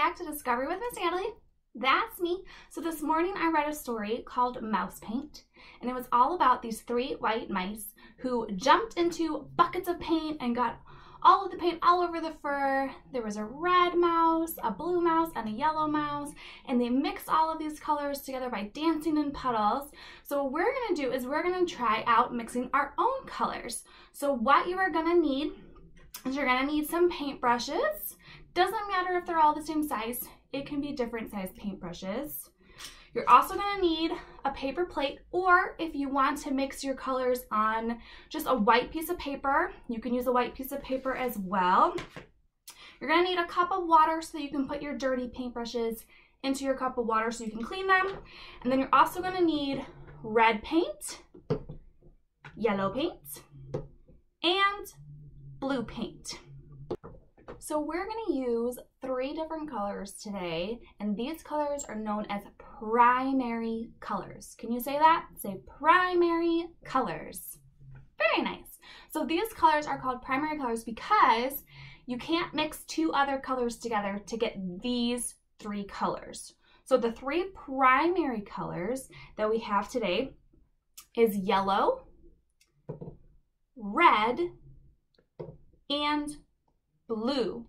back to Discovery with Miss Natalie. That's me. So this morning I read a story called Mouse Paint, and it was all about these 3 white mice who jumped into buckets of paint and got all of the paint all over the fur. There was a red mouse, a blue mouse, and a yellow mouse, and they mixed all of these colors together by dancing in puddles. So what we're going to do is we're going to try out mixing our own colors. So what you are going to need is you're going to need some paintbrushes. Doesn't matter if they're all the same size. It can be different size paintbrushes. You're also going to need a paper plate, or if you want to mix your colors on just a white piece of paper, you can use a white piece of paper as well. You're going to need a cup of water so you can put your dirty paintbrushes into your cup of water so you can clean them. And then you're also going to need red paint, yellow paint, and blue paint. So we're going to use 3 different colors today, and these colors are known as primary colors. Can you say that? Say primary colors. Very nice. So these colors are called primary colors because you can't mix 2 other colors together to get these 3 colors. So the 3 primary colors that we have today is yellow, red, and blue.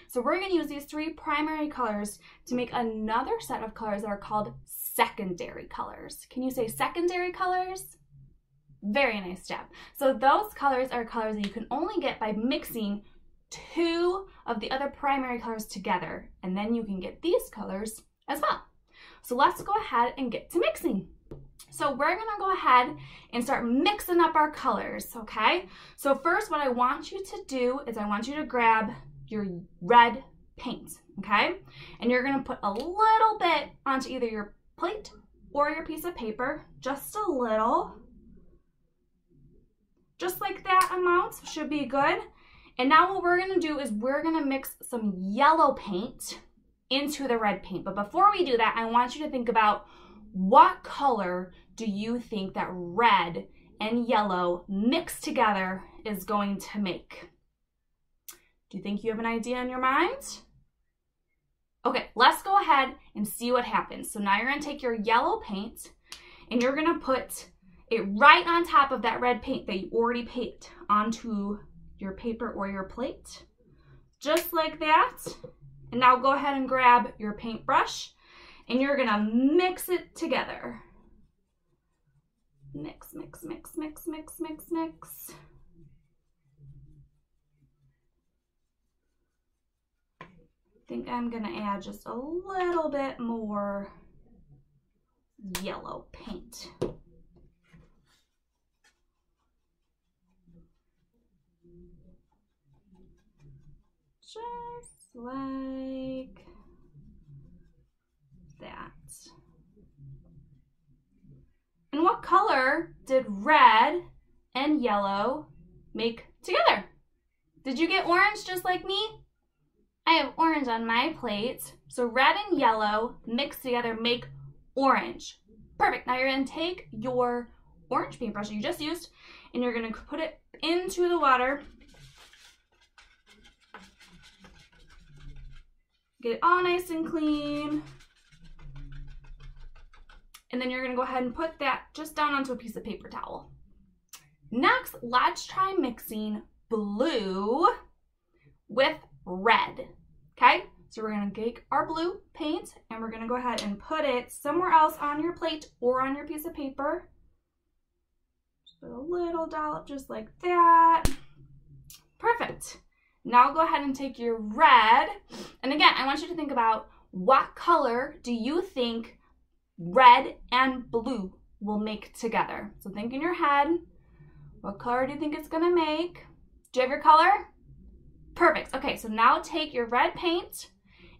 So we're going to use these 3 primary colors to make another set of colors that are called secondary colors. Can you say secondary colors? Very nice job. So those colors are colors that you can only get by mixing 2 of the other primary colors together, and then you can get these colors as well. So let's go ahead and get to mixing. So we're going to go ahead and start mixing up our colors, okay? So first what I want you to do is I want you to grab your red paint, okay? And you're going to put a little bit onto either your plate or your piece of paper, just a little. Just like that amount should be good. And now what we're going to do is we're going to mix some yellow paint into the red paint. But before we do that, I want you to think about what color do you think that red and yellow mixed together is going to make? Do you think you have an idea in your mind? Okay, let's go ahead and see what happens. So now you're going to take your yellow paint and you're going to put it right on top of that red paint that you already painted onto your paper or your plate. Just like that. And now go ahead and grab your paintbrush and you're going to mix it together. Mix, mix, mix, mix, mix, mix, mix. I think I'm going to add just a little bit more yellow paint. Just like that. And what color did red and yellow make together? Did you get orange just like me? I have orange on my plate. So red and yellow mixed together make orange. Perfect. Now you're going to take your orange paintbrush that you just used and you're going to put it into the water. Get it all nice and clean. And then you're going to go ahead and put that just down onto a piece of paper towel. Next, let's try mixing blue with red. Okay, so we're going to take our blue paint and we're going to go ahead and put it somewhere else on your plate or on your piece of paper. Just put a little dollop just like that. Perfect. Now go ahead and take your red. And again, I want you to think about what color do you think red and blue will make together. So think in your head, what color do you think it's going to make? Do you have your color? Perfect. Okay, so now take your red paint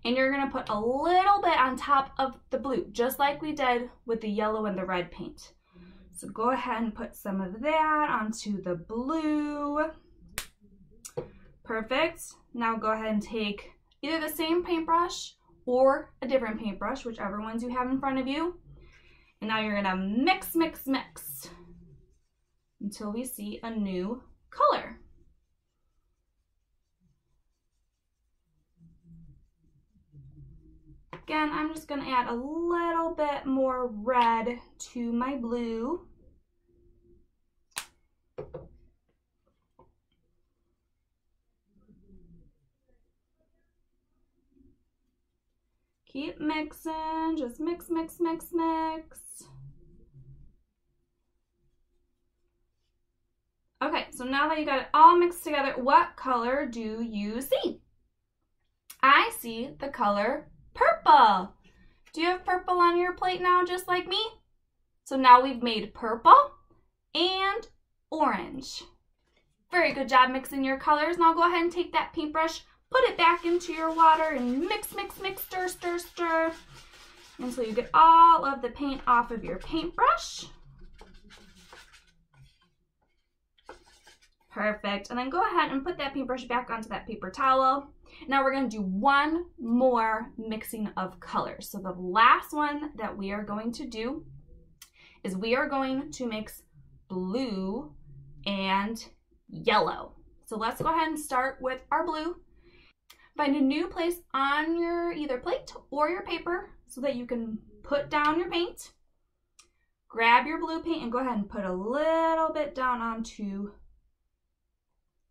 and you're going to put a little bit on top of the blue, just like we did with the yellow and the red paint. So go ahead and put some of that onto the blue. Perfect. Now go ahead and take either the same paintbrush or a different paintbrush, whichever ones you have in front of you. And now you're gonna mix, mix, mix until we see a new color. Again, I'm just gonna add a little bit more red to my blue. Keep mixing, just mix, mix, mix, mix. Okay, so now that you got it all mixed together, what color do you see? I see the color purple. Do you have purple on your plate now, just like me? So now we've made purple and orange. Very good job mixing your colors. Now go ahead and take that paintbrush, put it back into your water and mix, mix, mix, stir, stir, stir until you get all of the paint off of your paintbrush. Perfect. And then go ahead and put that paintbrush back onto that paper towel. Now we're going to do one more mixing of colors. So the last one that we are going to do is we are going to mix blue and yellow. So let's go ahead and start with our blue. Find a new place on your either plate or your paper so that you can put down your paint. Grab your blue paint and go ahead and put a little bit down onto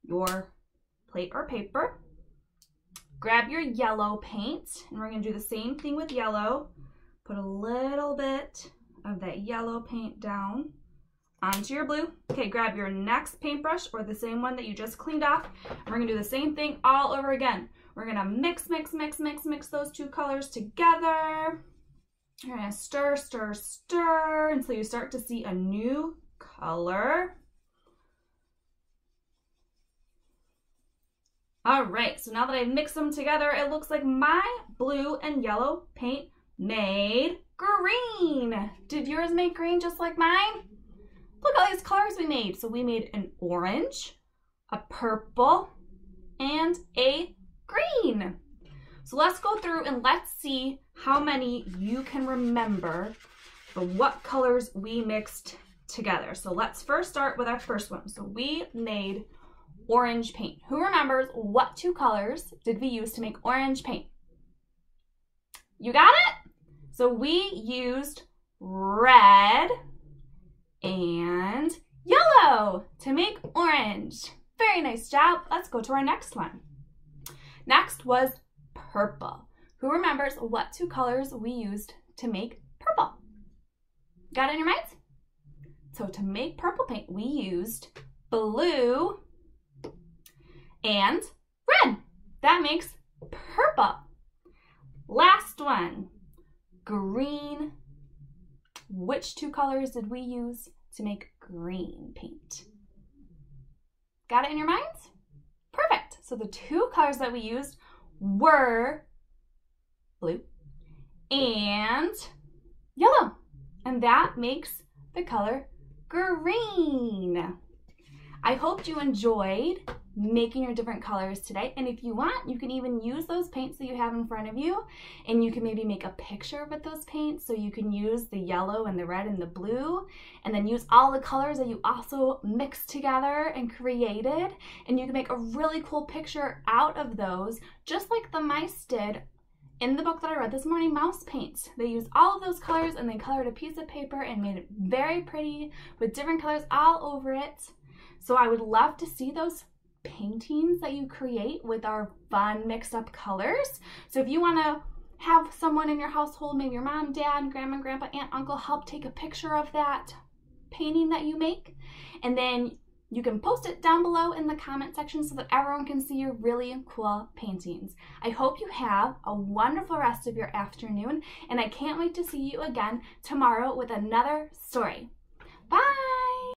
your plate or paper. Grab your yellow paint, and we're going to do the same thing with yellow. Put a little bit of that yellow paint down onto your blue. Okay, grab your next paintbrush or the same one that you just cleaned off, and we're going to do the same thing all over again. We're going to mix, mix, mix, mix, mix those two colors together. You're going to stir, stir, stir until you start to see a new color. All right, so now that I've mixed them together, it looks like my blue and yellow paint made green. Did yours make green just like mine? Look at all these colors we made. So we made an orange, a purple, and a green. So let's go through and let's see how many you can remember for what colors we mixed together. So let's first start with our first one. So we made orange paint. Who remembers what two colors did we use to make orange paint? You got it? So we used red and yellow to make orange. Very nice job. Let's go to our next one. Next was purple. Who remembers what two colors we used to make purple? Got it in your minds? So to make purple paint, we used blue and red. That makes purple. Last one, green. Which two colors did we use to make green paint? Got it in your minds? Perfect. So the two colors that we used were blue and yellow. And that makes the color green. I hope you enjoyed making your different colors today, and if you want, you can even use those paints that you have in front of you, and you can maybe make a picture with those paints. So you can use the yellow and the red and the blue, and then use all the colors that you also mixed together and created, and you can make a really cool picture out of those, just like the mice did in the book that I read this morning, Mouse Paints. They used all of those colors and they colored a piece of paper and made it very pretty with different colors all over it. So I would love to see those paintings that you create with our fun mixed up colors. So if you want to have someone in your household, maybe your mom, dad, grandma, grandpa, aunt, uncle, help take a picture of that painting that you make, and then you can post it down below in the comment section so that everyone can see your really cool paintings. I hope you have a wonderful rest of your afternoon, and I can't wait to see you again tomorrow with another story. Bye!